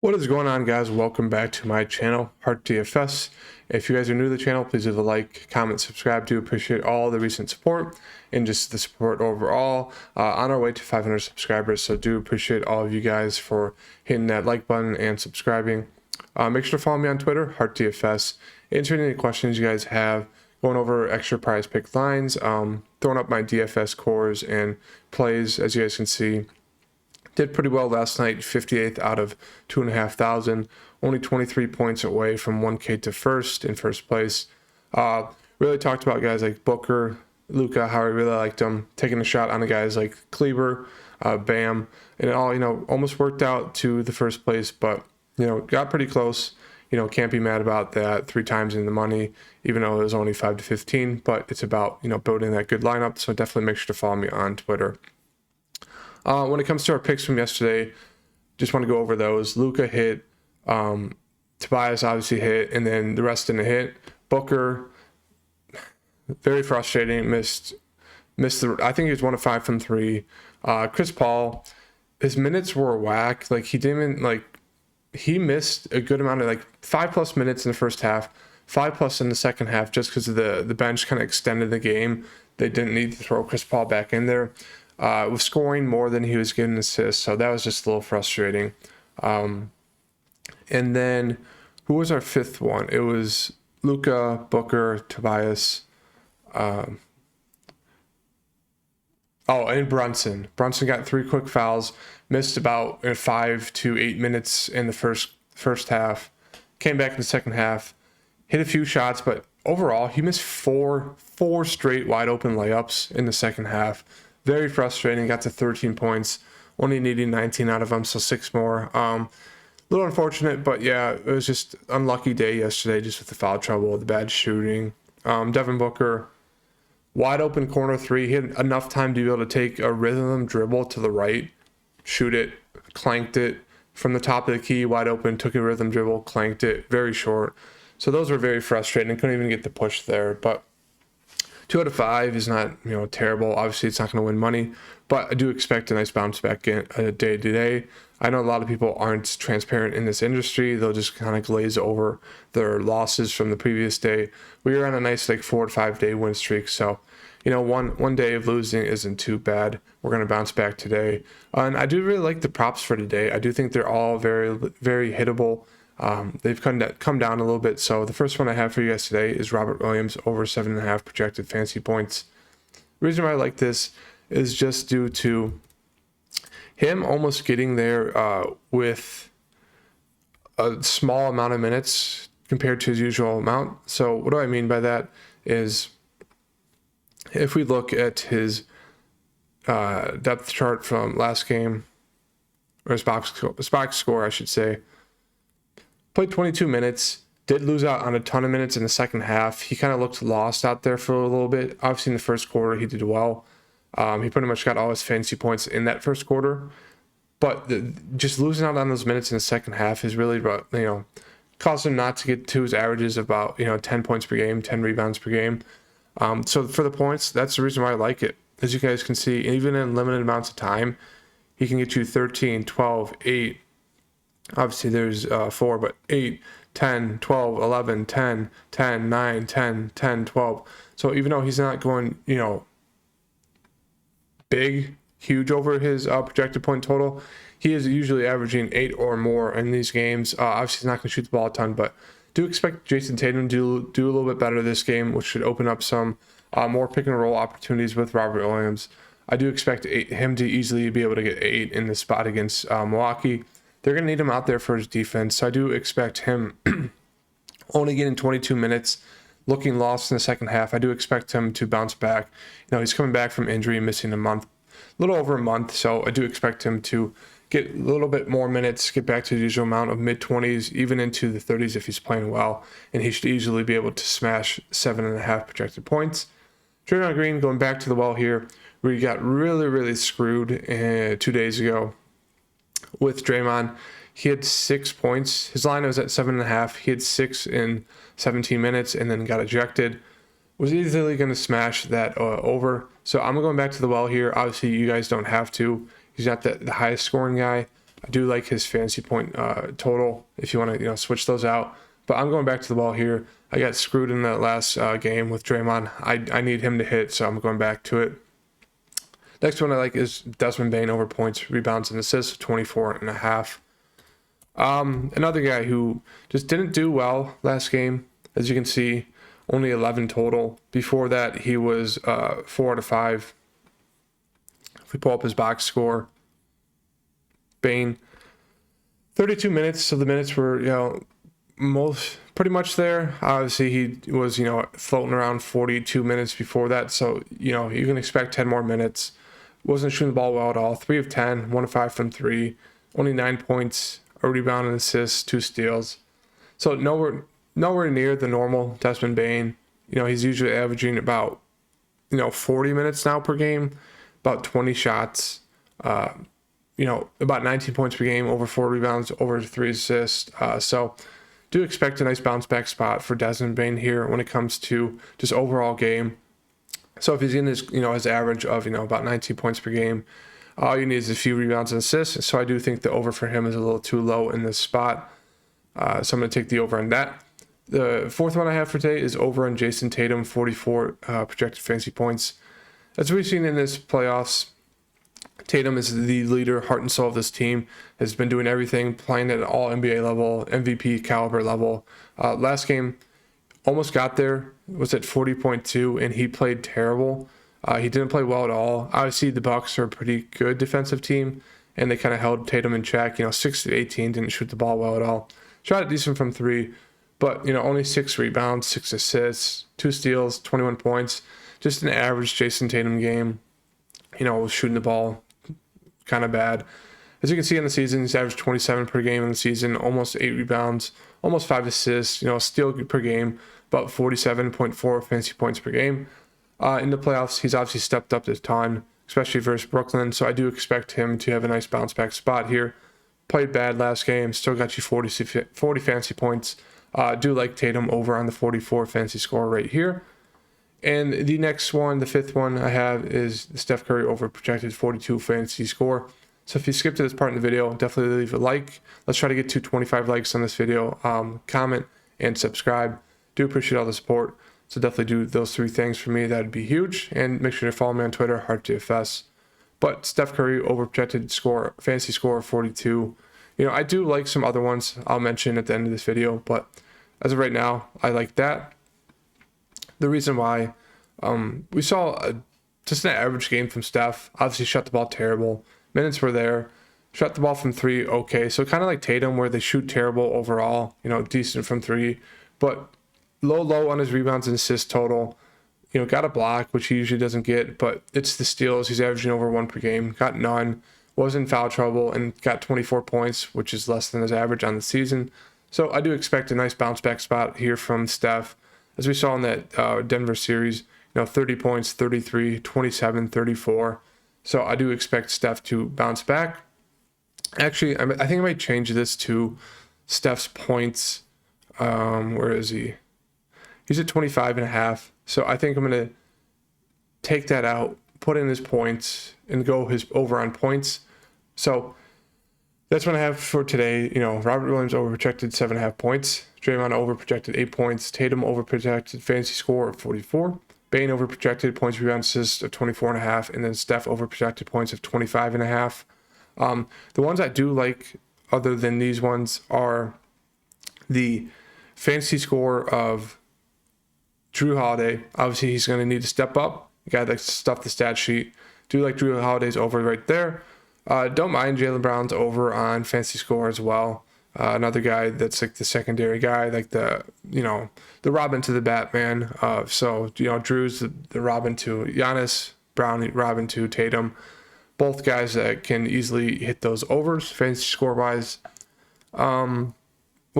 What is going on, guys? Welcome back to my channel, Heart DFS. If you guys are new to the channel, please leave a like, comment, subscribe. Do appreciate all the recent support and just the support overall. On our way to 500 subscribers, so do appreciate all of you guys for hitting that like button and subscribing. Make sure to follow me on Twitter, Heart DFS. Answering any questions you guys have, going over extra prize pick lines, throwing up my DFS cores and plays, as you guys can see. Did pretty well last night, 58th out of 2,500, only 23 points away from 1K to first in first place. Really talked about guys like Booker, Luka, how I really liked them, taking a shot on the guys like Kleber, Bam, and it all, almost worked out to the first place, but, got pretty close. Can't be mad about that. 3 times in the money, even though it was only 5 to 15, but it's about, building that good lineup. So definitely make sure to follow me on Twitter. When it comes to our picks from yesterday, just want to go over those. Luka hit, Tobias obviously hit, and then the rest didn't hit. Booker, very frustrating, missed the, I think he was 1 of 5 from 3. Chris Paul, his minutes were whack. He missed a good amount of 5+ minutes in the first half, 5+ in the second half, just because of the bench kind of extended the game. They didn't need to throw Chris Paul back in there. Was scoring more than he was getting assists, so that was just a little frustrating. And then who was our 5th one? It was Luka, Booker, Tobias, and Brunson. Brunson got 3 quick fouls, missed about 5 to 8 minutes in the first half, came back in the second half, hit a few shots, but overall he missed four straight wide open layups in the second half. Very frustrating. Got to 13 points, only needing 19 out of them, so 6 more. A little unfortunate, but yeah, it was just unlucky day yesterday, just with the foul trouble, the bad shooting. Devin Booker, wide open corner 3. He had enough time to be able to take a rhythm dribble to the right, shoot it, clanked it from the top of the key, wide open, took a rhythm dribble, clanked it, very short. So those were very frustrating. Couldn't even get the push there, but 2 out of 5 is not, terrible. Obviously, it's not going to win money, but I do expect a nice bounce back in day to day. I know a lot of people aren't transparent in this industry. They'll just kind of glaze over their losses from the previous day. We were on a nice 4 to 5 day win streak, so one day of losing isn't too bad. We're going to bounce back today, and I do really like the props for today. I do think they're all very, very hittable. They've come down a little bit. So the first one I have for you guys today is Robert Williams over 7.5 projected fantasy points. The reason why I like this is just due to him almost getting there with a small amount of minutes compared to his usual amount. So what do I mean by that is if we look at his depth chart from last game, or his box score, I should say. Played 22 minutes, did lose out on a ton of minutes in the second half. He kind of looked lost out there for a little bit. Obviously, in the first quarter, he did well. He pretty much got all his fantasy points in that first quarter. But just losing out on those minutes in the second half is really, caused him not to get to his averages of about, 10 points per game, 10 rebounds per game. So for the points, that's the reason why I like it. As you guys can see, even in limited amounts of time, he can get you 13, 12, 8, obviously there's 4, but 8, 10, 12, 11, 10, 10, 9, 10, 10, 12. So even though he's not going, big, huge over his projected point total, he is usually averaging 8 or more in these games. Obviously he's not going to shoot the ball a ton, but do expect Jason Tatum to do a little bit better this game, which should open up some more pick and roll opportunities with Robert Williams. I do expect him to easily be able to get 8 in the spot against Milwaukee. They're going to need him out there for his defense, so I do expect him only getting 22 minutes, looking lost in the second half. I do expect him to bounce back. He's coming back from injury, missing a little over a month, so I do expect him to get a little bit more minutes, get back to the usual amount of mid-20s, even into the 30s if he's playing well, and he should easily be able to smash 7.5 projected points. Draymond Green, going back to the well here, where he got really, really screwed 2 days ago. With Draymond, he had 6 points. His line was at 7.5. He had 6 in 17 minutes and then got ejected. Was easily going to smash that over. So I'm going back to the well here. Obviously, you guys don't have to. He's not the highest scoring guy. I do like his fantasy point total if you want to switch those out. But I'm going back to the ball here. I got screwed in that last game with Draymond. I need him to hit, so I'm going back to it. Next one I like is Desmond Bane over points, rebounds, and assists, 24.5. Another guy who just didn't do well last game, as you can see, only 11 total. Before that, he was 4 out of 5. If we pull up his box score, Bane, 32 minutes. So the minutes were, pretty much there. Obviously, he was, floating around 42 minutes before that. So, you can expect 10 more minutes. Wasn't shooting the ball well at all. 3 of 10, 1 of 5 from 3. Only 9 points, a rebound and assist, 2 steals. So nowhere near the normal Desmond Bane. He's usually averaging about, 40 minutes now per game, about 20 shots, about 19 points per game, over 4 rebounds, over 3 assists. So do expect a nice bounce back spot for Desmond Bane here when it comes to just overall game. So if he's in his, his average of, about 19 points per game, all you need is a few rebounds and assists. So I do think the over for him is a little too low in this spot. So I'm going to take the over on that. The fourth one I have for today is over on Jason Tatum, 44 projected fantasy points. As we've seen in this playoffs, Tatum is the leader, heart and soul of this team, has been doing everything, playing at an all NBA level, MVP caliber level. Last game, almost got there, was at 40.2, and he played terrible. He didn't play well at all. Obviously, the Bucks are a pretty good defensive team, and they kind of held Tatum in check. 6 of 18, didn't shoot the ball well at all. Shot it decent from 3, but only 6 rebounds, 6 assists, 2 steals, 21 points. Just an average Jason Tatum game. Was shooting the ball kind of bad. As you can see in the season, he's averaged 27 per game in the season, almost 8 rebounds, almost 5 assists, a steal per game, about 47.4 fantasy points per game. In the playoffs, he's obviously stepped up a ton, especially versus Brooklyn, so I do expect him to have a nice bounce back spot here. Played bad last game, still got you 40 fantasy points. Do like Tatum over on the 44 fantasy score right here. And the next one, the fifth one I have is Steph Curry over projected 42 fantasy score. So if you skip to this part in the video, definitely leave a like. Let's try to get to 25 likes on this video. Comment and subscribe. Do appreciate all the support. So definitely do those 3 things for me. That'd be huge. And make sure to follow me on Twitter, HeartDFS. But Steph Curry over projected score, fantasy score of 42. I do like some other ones I'll mention at the end of this video, but as of right now, I like that. The reason why we saw just an average game from Steph. Obviously shot the ball terrible. Minutes were there. Shot the ball from 3, okay. So kind of like Tatum, where they shoot terrible overall, decent from 3, but low on his rebounds and assists total. Got a block, which he usually doesn't get, but it's the steals. He's averaging over 1 per game. Got none. Was in foul trouble and got 24 points, which is less than his average on the season. So I do expect a nice bounce back spot here from Steph. As we saw in that Denver series, 30 points, 33, 27, 34. So I do expect Steph to bounce back. Actually, I think I might change this to Steph's points. Where is he? He's at 25.5. So I think I'm going to take that out, put in his points, and go his over on points. So that's what I have for today. Robert Williams over projected 7.5 points. Draymond over projected 8 points. Tatum over projected fantasy score of 44. Bane over projected points, rebounds, assists of 24.5. And then Steph over projected points of 25.5. The ones I do like other than these ones are the fantasy score of Drew Holiday. Obviously, he's going to need to step up. The guy that stuffed the stat sheet. Do like Drew Holiday's over right there. Don't mind Jaylen Brown's over on fantasy score as well. Another guy that's like the secondary guy, like the Robin to the Batman. So Drew's the Robin to Giannis, Brown Robin to Tatum. Both guys that can easily hit those overs fantasy score wise. We'll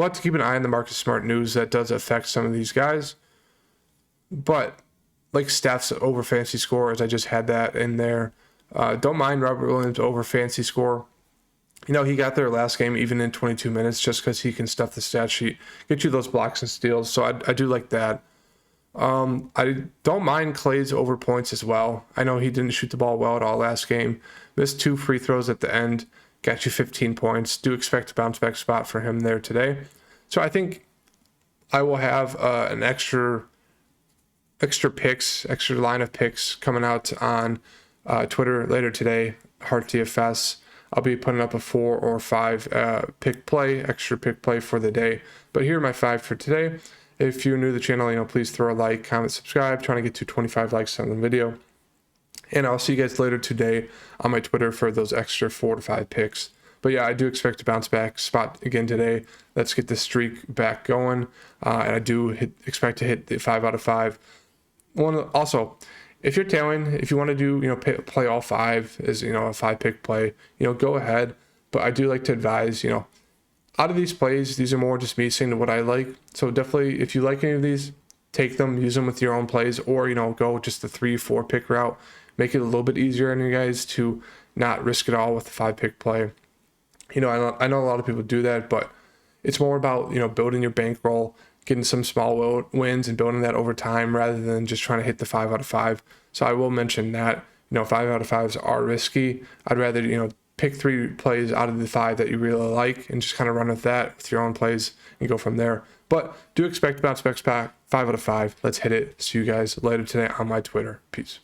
have to keep an eye on the Marcus Smart news that does affect some of these guys. But like Steph's over fantasy score, as I just had that in there. Don't mind Robert Williams over fantasy score. He got there last game, even in 22 minutes, just because he can stuff the stat sheet, get you those blocks and steals. So I do like that. I don't mind Clay's over points as well. I know he didn't shoot the ball well at all last game. Missed 2 free throws at the end. got you 15 points. Do expect a bounce back spot for him there today. So I think I will have an extra line of picks coming out on Twitter later today, Heart DFS. I'll be putting up a 4 or 5 extra pick play for the day. But here are my 5 for today. If you're new to the channel, please throw a like, comment, subscribe. Trying to get to 25 likes on the video. And I'll see you guys later today on my Twitter for those extra 4 to 5 picks. But yeah, I do expect to bounce back spot again today. Let's get the streak back going. And I do expect to hit the 5 out of 5. Also, if you're tailing, if you want to do, play all 5 as, a 5-pick play, go ahead. But I do like to advise, out of these plays, these are more just me saying what I like. So definitely, if you like any of these, take them, use them with your own plays, or, go just the 3-4 pick route. Make it a little bit easier on you guys to not risk it all with the 5-pick play. I know a lot of people do that, but it's more about, building your bankroll, getting some small wins and building that over time rather than just trying to hit the 5 out of 5. So I will mention that, 5 out of 5s are risky. I'd rather, pick 3 plays out of the 5 that you really like and just kind of run with that with your own plays and go from there. But do expect bounce backs back 5 out of 5. Let's hit it. See you guys later today on my Twitter. Peace.